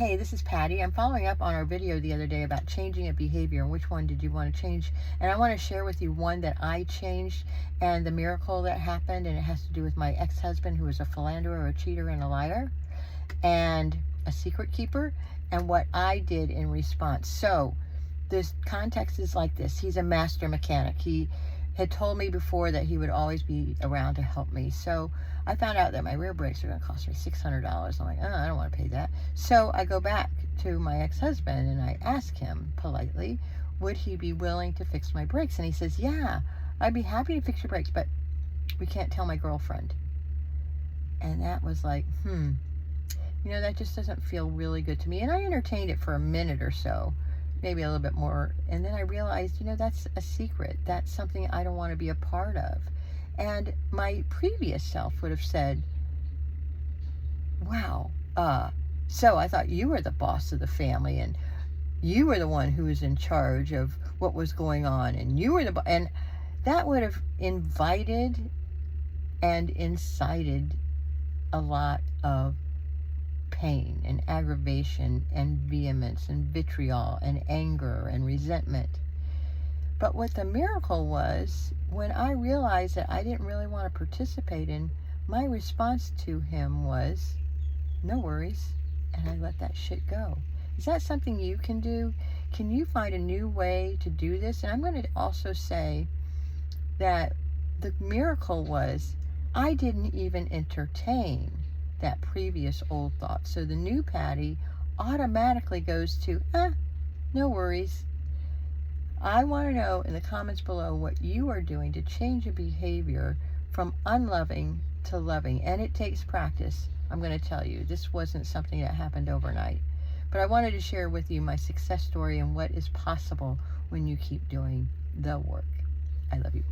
Hey, this is Patty. I'm following up on our video the other day about changing a behavior and which one did you want to change. And I want to share with you one that I changed and the miracle that happened. And it has to do with my ex-husband, who was a philanderer, a cheater, and a liar, and a secret keeper, and what I did in response. So this context is like this. He's a master mechanic. He had told me before that he would always be around to help me. So I found out that my rear brakes are going to cost me $600. I'm like, oh, I don't want to pay that. So I go back to my ex-husband and I ask him politely, would he be willing to fix my brakes? And he says, yeah, I'd be happy to fix your brakes, but we can't tell my girlfriend. And that was like, that just doesn't feel really good to me. And I entertained it for a minute or so, maybe a little bit more. And then I realized, that's a secret. That's something I don't want to be a part of. And my previous self would have said, wow, so I thought you were the boss of the family and you were the one who was in charge of what was going on, and you were and that would have invited and incited a lot of pain and aggravation and vehemence and vitriol and anger and resentment. But what the miracle was, when I realized that I didn't really want to participate in, my response to him was, no worries, and I let that shit go. Is that something you can do? Can you find a new way to do this? And I'm going to also say that the miracle was, I didn't even entertain that previous old thought. So the new Patty automatically goes to, no worries. I want to know in the comments below what you are doing to change a behavior from unloving to loving. And it takes practice. I'm going to tell you, this wasn't something that happened overnight. But I wanted to share with you my success story and what is possible when you keep doing the work. I love you.